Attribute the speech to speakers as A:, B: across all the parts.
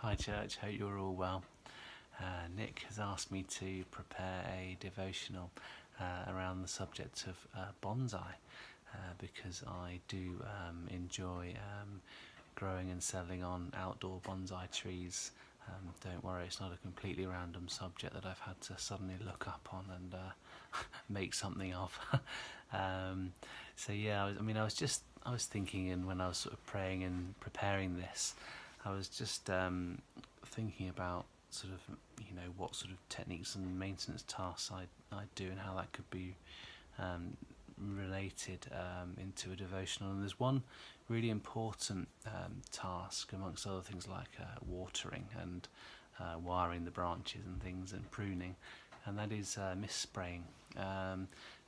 A: Hi church, hope you're all well. Nick has asked me to prepare a devotional around the subject of bonsai because I do enjoy growing and selling on outdoor bonsai trees. Don't worry, it's not a completely random subject that I've had to suddenly look up on and make something of. um, so yeah, I was thinking, and when I was sort of praying and preparing this, I was just thinking about sort of what sort of techniques and maintenance tasks I do and how that could be um, related into a devotional. And there's one really important task amongst other things like watering and wiring the branches and things and pruning, and that is mist spraying. And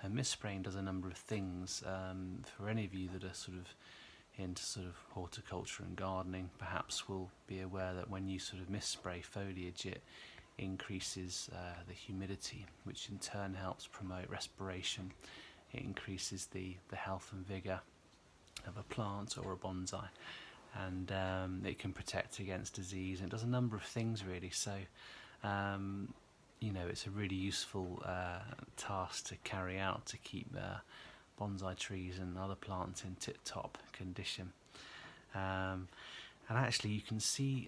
A: mist spraying does a number of things. For any of you that are sort of into sort of horticulture and gardening, perhaps will be aware that when you sort of mist spray foliage, it increases the humidity, which in turn helps promote respiration. It increases the health and vigour of a plant or a bonsai, and it can protect against disease, and it does a number of things really. So it's a really useful task to carry out to keep bonsai trees and other plants in tip-top condition. And actually you can see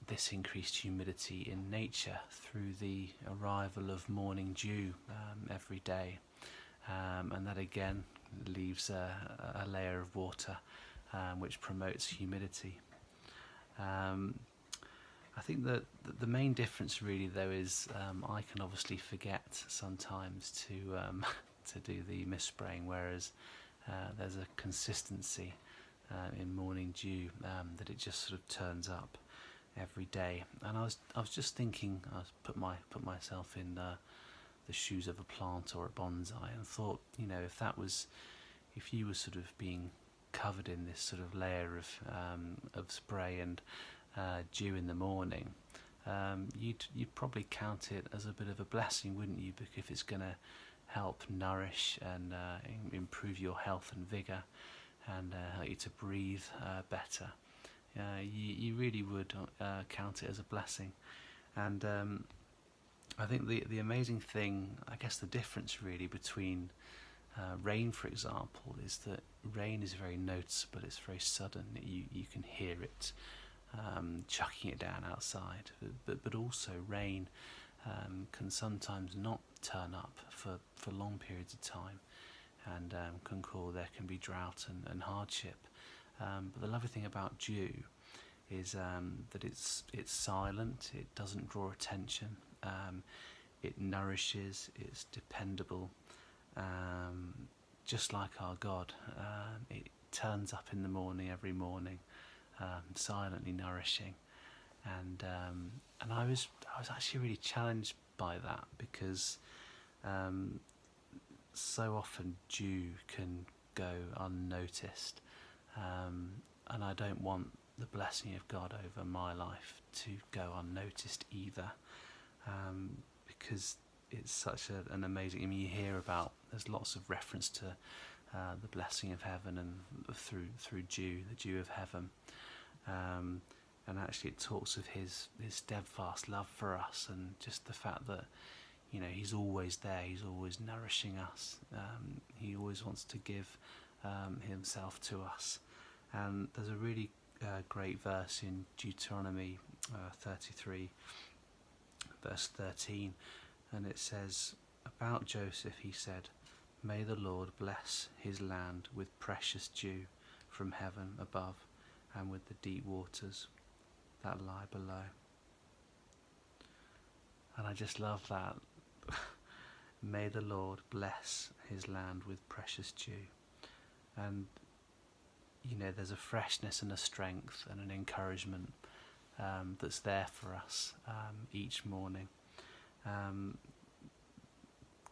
A: this increased humidity in nature through the arrival of morning dew every day, and that again leaves a layer of water which promotes humidity. I think that the main difference really though is I can obviously forget sometimes to do the mist spraying, whereas there's a consistency in morning dew that it just sort of turns up every day. And I was just thinking, I was put myself in the shoes of a plant or a bonsai, and thought, if you were sort of being covered in this sort of layer of spray and dew in the morning, you'd probably count it as a bit of a blessing, wouldn't you? Because if it's going to help nourish and improve your health and vigour and help you to breathe better, you really would count it as a blessing. And I think the amazing thing, I guess the difference really between rain, for example, is that rain is very noticeable, it's very sudden, you can hear it chucking it down outside, but also rain can sometimes not turn up for long periods of time, and there can be drought and hardship. But the lovely thing about dew is that it's silent, it doesn't draw attention, it nourishes, it's dependable, just like our God. It turns up in the morning, every morning, silently nourishing, and I was actually really challenged by that, because so often dew can go unnoticed, and I don't want the blessing of God over my life to go unnoticed either, because it's such an amazing. I mean, you hear about, there's lots of reference to the blessing of heaven and through dew, the dew of heaven. And actually it talks of his steadfast love for us, and just the fact that he's always there, he's always nourishing us, he always wants to give himself to us. And there's a really great verse in Deuteronomy 33 verse 13, and it says about Joseph, he said, "May the Lord bless his land with precious dew from heaven above, and with the deep waters that lie below." And I just love that. May the Lord bless his land with precious dew. And there's a freshness and a strength and an encouragement that's there for us each morning.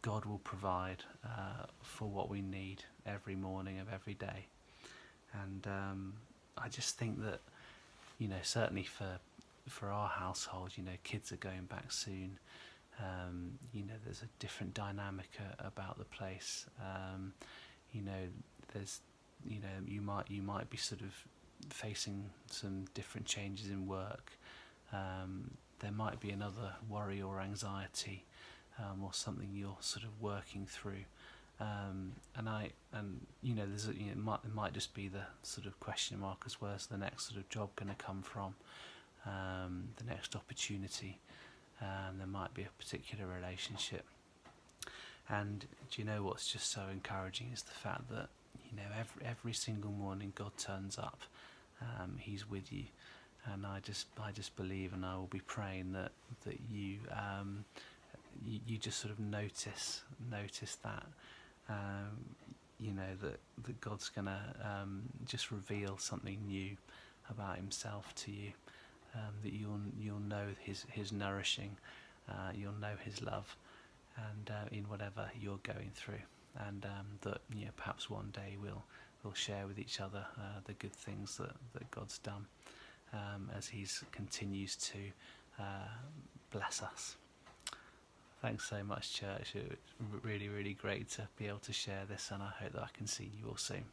A: God will provide for what we need every morning of every day. And I just think that certainly for our household, kids are going back soon. There's a different dynamic about the place. There's you might be sort of facing some different changes in work, there might be another worry or anxiety, or something you're sort of working through. And you know, it might just be the sort of question mark as where's the next sort of job going to come from, the next opportunity. There might be a particular relationship. And do you know what's just so encouraging is the fact that, you know, every single morning God turns up. He's with you, and I just believe, and I will be praying that you you just sort of notice that, you know, that God's gonna just reveal something new about Himself to you, that you'll know His nourishing, you'll know His love, and in whatever you're going through, and that, you know, perhaps one day we'll share with each other the good things that God's done, as He continues to bless us. Thanks so much, church. It was really, really great to be able to share this, and I hope that I can see you all soon.